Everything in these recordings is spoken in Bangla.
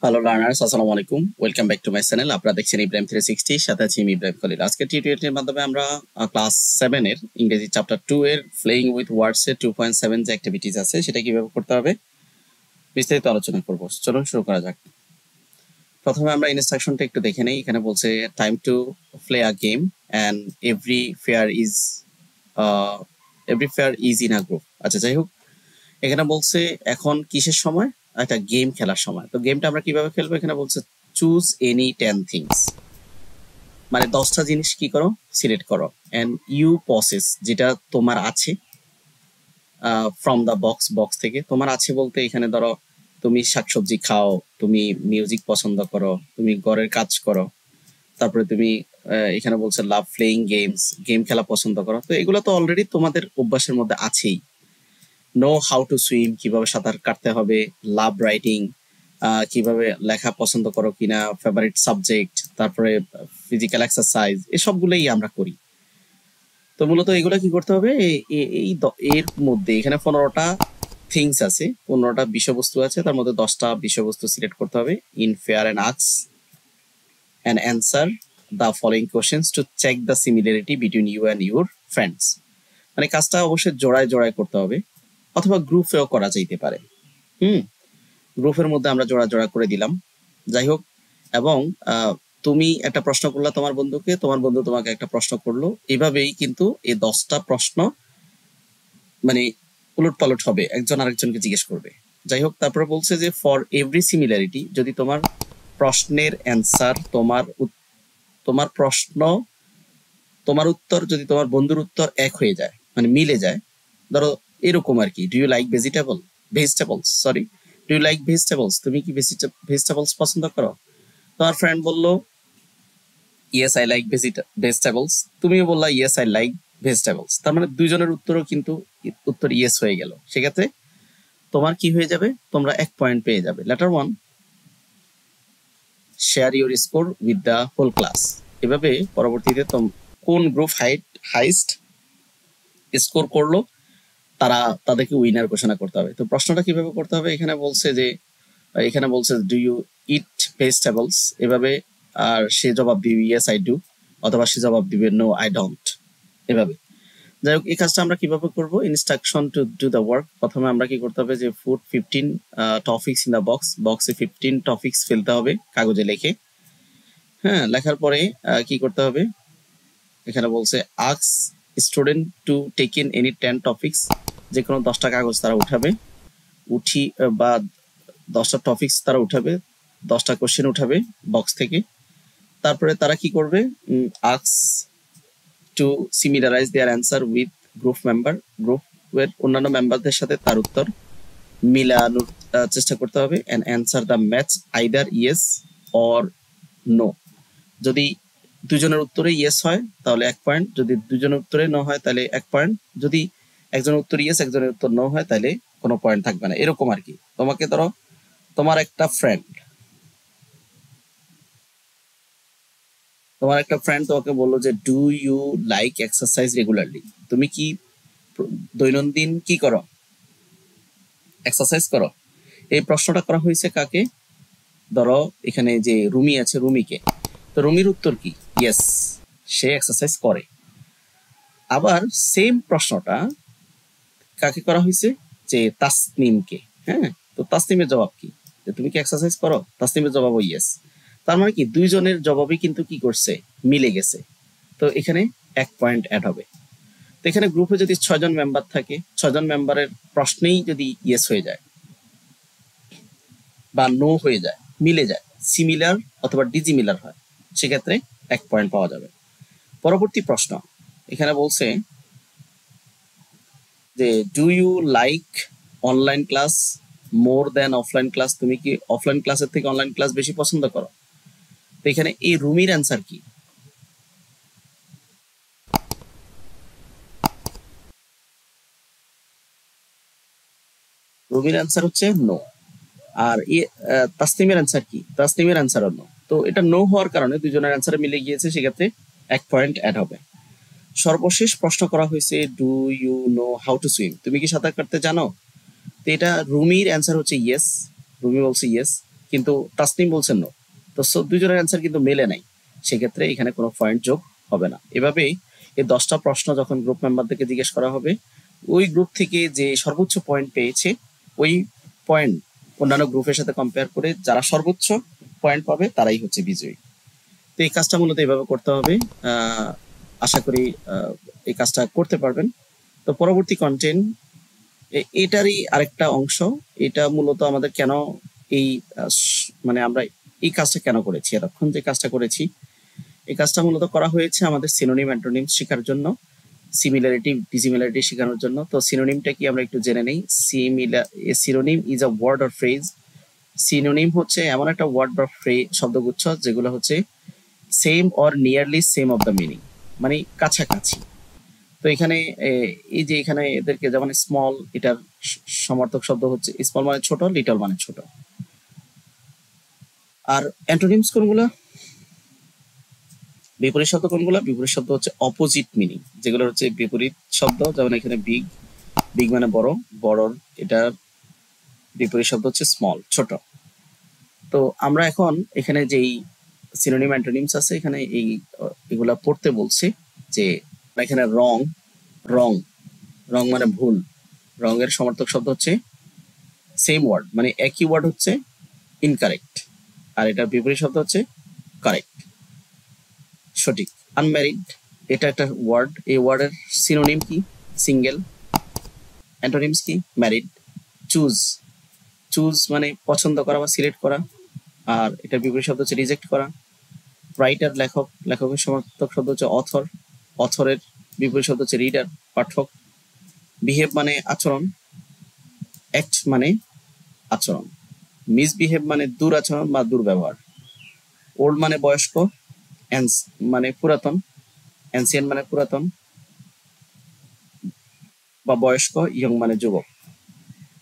হ্যালো লার্নার্স, আসসালামু আলাইকুম। Welcome back to my channel. আপনারা দেখছেন ইব্রাহিম 360, সাথে আছি আমি ইব্রাহিম খলিল। আজকে টিউটোরিয়ালের মাধ্যমে আমরা ক্লাস 7 এর ইংরেজি চ্যাপ্টার 2 এর প্লেইং উইথ ওয়ার্ডস এর 2.7 যে অ্যাক্টিভিটিস আছে সেটা কিভাবে করতে হবে বিস্তারিত আলোচনা করব। চলুন শুরু করা যাক। প্রথমে আমরা ইনস্ট্রাকশনটা একটু দেখে নেই। এখানে বলছে time to play a game and every pair is in a group. আচ্ছা, যাই হোক, এখানে বলছে এখন কিসের সময়? একটা গেম খেলার সময়। তো গেমটা আমরা কিভাবে খেলবো? এখানে বলছে চুজ এনি 10 থিংস, মানে 10টা জিনিস কি করো, সিলেক্ট করো, এন্ড ইউ প্রসেস যেটা তোমার আছে ফ্রম দ্য বক্স থেকে। তোমার আছে বলতে এখানে ধরো তুমি শাকসবজি খাও, তুমি মিউজিক পছন্দ করো, তুমি ঘরের কাজ করো, তারপরে তুমি এখানে বলছে লাভ প্লেইং গেমস, গেম খেলা পছন্দ করো। তো এগুলো তো অলরেডি তোমাদের অভ্যাসের মধ্যে আছেই। নো হাউ টু সুইম, কিভাবে সাঁতার কাটতে হবে, লাভ রাইটিং, কিভাবে লেখা পছন্দ করো কিনা, ফেভারিট সাবজেক্ট, তারপরে ফিজিক্যাল এক্সারসাইজ, এসবগুলোই আমরা করি। তো মূলত এগুলো কি করতে হবে, এর মধ্যে এখানে 15টা থিংস আছে, 15টা বিষয়বস্তু আছে, তার মধ্যে 10টা বিষয়বস্তু সিলেক্ট করতে হবে। In pair and ask and answer the following questions to check the similarity between you and your friends. মানে কাজটা অবশ্যই জোড়ায় জোড়ায় করতে হবে, অথবা গ্রুপেও করা যাইতে পারে। গ্রুপের মধ্যে আমরা জোড়া জোড়া করে দিলাম, যাই হোক। এবং তুমি একটা প্রশ্ন করলা তোমার বন্ধুকে, তোমার বন্ধু তোমাকে একটা প্রশ্ন করলো, এভাবেই কিন্তু এই 10টা প্রশ্ন মানে উলট পালট হবে, একজন আরেকজনকে জিজ্ঞেস করবে। যাই হোক, তারপরে বলছে যে ফর এভরি সিমিলারিটি, যদি তোমার প্রশ্নের অ্যান্সার, তোমার প্রশ্ন, তোমার উত্তর যদি তোমার বন্ধুর উত্তর এক হয়ে যায়, মানে মিলে যায়, ধরো এরকম আর কি, do you like vegetables, sorry, do you like vegetables, তুমি কি ভেজিটেবলস পছন্দ করো? তোমার ফ্রেন্ড বললো ইয়েস আই লাইক ভেজিটেবলস, তুমিও বললা ইয়েস আই লাইক ভেজিটেবলস। তার মানে দুইজনের উত্তরও কিন্তু উত্তর ইয়েস হয়ে গেল। সেক্ষেত্রে তোমার কি হয়ে যাবে, তোমরা 1 পয়েন্ট পেয়ে যাবে। Letter 1, share your score with the whole class. এভাবে পরবর্তীতে কোন গ্রুপ হাইস্ট স্কোর করলো তাদেরকে উইনার ঘোষণা করতে হবে। তো প্রশ্নটা কিভাবে করতে হবে, এখানে বলছে ডু ইউ ইট ভেজিটেবলস, এভাবে। আর সে জবাব দিবে ইয়েস আই ডু, অথবা সে জবাব দিবে নো আই ডোন্ট, এভাবে। যাই হোক, এই কাজটা আমরা কিভাবে করব, instruction to do the work. প্রথমে আমরা কি করতে হবে যে পুট 15 টপিকস ইন দ্য বক্সে 15 টপিকস ফেলতে হবে কাগজে লিখে। হ্যাঁ, লেখার পরে কি করতে হবে, এখানে বলছে ask student to take in any 10 topics, যে কোনো 10টা কাগজ তারা বা 10টা টপিকস তারা উঠাবে, 10টা কোশ্চেন উঠাবে বক্স থেকে। তারপরে তারা কি করবে, ask to similarize their answer with গ্রুপের অন্যান্য মেম্বারদের সাথে তার উত্তর মিলানোর চেষ্টা করতে হবে। And answer the match either yes or no. যদি দুজনের উত্তরে ইয়েস হয় তাহলে 1 পয়েন্ট, যদি দুজনের উত্তরে নো হয় তাহলে 1 পয়েন্ট, যদি একজনের উত্তর ইয়েস একজনের উত্তর নো হয় তাহলে কোনো পয়েন্ট থাকবে না, এরকম আর কি। তোমাকে ধরো তোমার একটা ফ্রেন্ড তোমাকে বললো যে do you like exercise regularly, তুমি কি দৈনন্দিন কি করো, এক্সারসাইজ করো। এই প্রশ্নটা করা হয়েছে কাকে, ধরো এখানে যে রুমি আছে, রুমিকে। তো রুমির উত্তর কি, ইয়েস, সে এক্সারসাইজ করে। আবার সেম প্রশ্নটা কাকে করা হয়েছে, যে তাসনিমকে। হ্যাঁ, তো তাসনিমের জবাব কি, যে তুমি কি এক্সারসাইজ করো? তাসনিমের জবাবও ইয়েস। তার মানে কি দুইজনের জবাবই কিন্তু কি করছে, মিলে গেছে। তো এখানে 1 পয়েন্ট অ্যাড হবে। তো এখানে গ্রুপে যদি 6 জন মেম্বার থাকে, 6 জন মেম্বারের প্রশ্নেই যদি ইয়েস হয়ে যায় বা নো হয়ে যায়, মিলে যায়, সিমিলার অথবা ডিজিমিলার হয়, সেক্ষেত্রে 1 পয়েন্ট পাওয়া যাবে। পরবর্তী প্রশ্ন, এখানে বলছে যে do you like online class more than offline class, তুমি কি অফলাইন ক্লাসের থেকে অনলাইন ক্লাস বেশি পছন্দ করো? তো এখানে এই রুমির অ্যান্সার কি, রুমির অ্যান্সার হচ্ছে নো। আর তাসনিমের অ্যান্সার কি, তাসনিমের অ্যান্সার নো। তো এটা নো হওয়ার কারণে দুজনের অ্যান্সারে মিলে গিয়েছে, সেক্ষেত্রে 1 পয়েন্ট অ্যাড হবে। সর্বশেষ প্রশ্ন করা হয়েছে do you know how to swim, তুমি কি সাঁতার কাটতে জানো? তো এটা রুমির অ্যান্সার হচ্ছে ইয়েস, রুমি বলছে ইয়েস। কিন্তু তাসনিম বলছেন নো। তো দুইজনের অ্যান্সার কিন্তু মেলে নাই, সেক্ষেত্রে এখানে কোনো পয়েন্ট যোগ হবে না। এভাবেই এই 10টা প্রশ্ন যখন গ্রুপ মেম্বারদেরকে জিজ্ঞেস করা হবে, ওই গ্রুপ থেকে যে সর্বোচ্চ পয়েন্ট পেয়েছে ওই পয়েন্ট অন্যান্য গ্রুপের সাথে কম্পেয়ার করে যারা সর্বোচ্চ পয়েন্ট পাবে তারাই হচ্ছে বিজয়ী। তো এই কাজটা মূলত এইভাবে করতে হবে। আশা করি এই কাজটা করতে পারবেন। তো পরবর্তী কন্টেন্ট এটারই আরেকটা অংশ। এটা মূলত আমাদের কেন এই মানে আমরা এই কাজটা কেন করেছি, এতক্ষণ যে কাজটা করেছি এই কাজটা মূলত করা হয়েছে আমাদের সিনোনিম অ্যান্টোনিম শেখার জন্য, সিমিলারিটি ডিসিমিলারিটি শেখানোর জন্য। তো সিনোনিমটা কি আমরা একটু জেনে নেই। Synonym is a word or phrase. Synonym হচ্ছে এমন একটা ওয়ার্ড বা শব্দগুচ্ছ যেগুলো হচ্ছে same or nearly same of the meaning, মানে কাছাকাছি। তো এখানে এই যে এখানে এদেরকে যেমন স্মল, এটার সমার্থক শব্দ হচ্ছে স্মল মানে ছোট, লিটল মানে ছোট। আর অ্যান্টোনিমস কোনগুলো, বিপরীত শব্দ কোনগুলো? বিপরীত শব্দ হচ্ছে অপোজিট মিনিং, যেগুলো হচ্ছে বিপরীত শব্দ। যেমন এখানে বিগ, বিগ মানে বড়, বড়র এটার বিপরীত শব্দ হচ্ছে স্মল, ছোট। তো আমরা এখন এখানে যেই সিনোনিম অ্যান্টোনিমস আছে এখানে এগুলা পড়তে বলছে। যে এখানে রং, রং, রং মানে ভুল, রঙের সমার্থক শব্দ হচ্ছে সেম ওয়ার্ড, মানে একই ওয়ার্ড হচ্ছে ইনকারেক্ট, আর এটার বিপরীত শব্দ হচ্ছে কারেক্ট, সঠিক। আনম্যারিড, এটা একটা ওয়ার্ড, এই ওয়ার্ডের সিনোনিম কি? সিঙ্গেল। অ্যান্টোনিমস কি? ম্যারিড। চুজ, চুজ মানে পছন্দ করা বা সিলেক্ট করা, আর এটার বিপরীত শব্দ হচ্ছে রিজেক্ট করা। রাইটার, লেখক, লেখকের সমার্থক শব্দ হচ্ছে অথর, অথরের বিপরীত শব্দ হচ্ছে রিডার, পাঠক। বিহেভ মানে আচরণ, অ্যাক্ট মানে আচরণ। মিসবিহেভ মানে দুরাচরণ বা দুর্ব্যবহার। ওল্ড মানে বয়স্ক, মানে পুরাতন, অ্যান্সিয়েন্ট মানে পুরাতন বা বয়স্ক, ইয়ং মানে যুবক।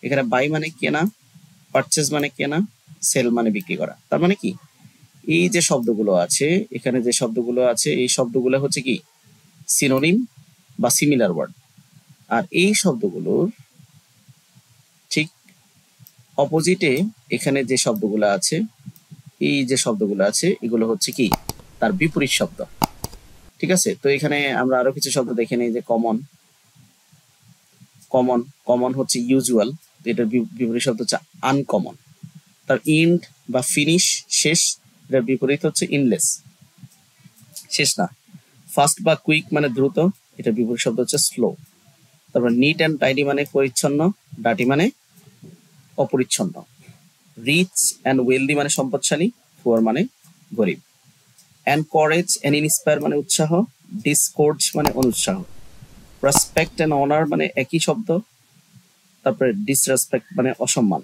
এখানে বাই মানে কেনা, পারচেজ মানে কেনা, সেল মানে বিক্রি করা। তার মানে কি, এই যে শব্দগুলো আছে এখানে, যে শব্দগুলো আছে এই শব্দগুলো হচ্ছে কি সিনোনিম বা সিমিলার ওয়ার্ড। আর এই শব্দগুলোর ঠিক অপোজিটে এখানে যে শব্দগুলো আছে, এই যে শব্দগুলো আছে এগুলো হচ্ছে কি তার বিপরীত শব্দ। ঠিক আছে, তো এখানে আমরা আরো কিছু শব্দ দেখে নিই। যে কমন, কমন, কমন হচ্ছে ইউজুয়াল, এটার বিপরীত শব্দ হচ্ছে আনকমন। তার ইন্ড বা ফিনিশ, শেষ, এটার বিপরীত হচ্ছে ইনলেস, শেষ না। ফাস্ট বা কুইক মানে দ্রুত, এটার বিপরীত শব্দ হচ্ছে স্লো। তারপর নিট অ্যান্ড টাইডি মানে পরিচ্ছন্ন, ডার্টি মানে অপরিচ্ছন্ন। রিচ অ্যান্ড ওয়েলদি মানে সম্পদশালী, পুয়ার মানে গরিব। এনকারেজ অ্যান্ড ইন্সপায়ার মানে উৎসাহ, ডিসকোর্জ মানে অনুৎসাহ। রেসপেক্ট অ্যান্ড অনার মানে একই শব্দ, তারপরে ডিসরেসপেক্ট মানে অসম্মান।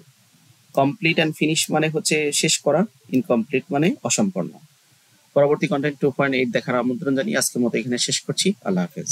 কমপ্লিট অ্যান্ড ফিনিশ মানে হচ্ছে শেষ করা, ইনকমপ্লিট মানে অসম্পূর্ণ। পরবর্তী কন্টেন্ট 2.8 দেখার আমন্ত্রণ জানিয়ে আজকের মতো এখানে শেষ করছি। আল্লাহ হাফেজ।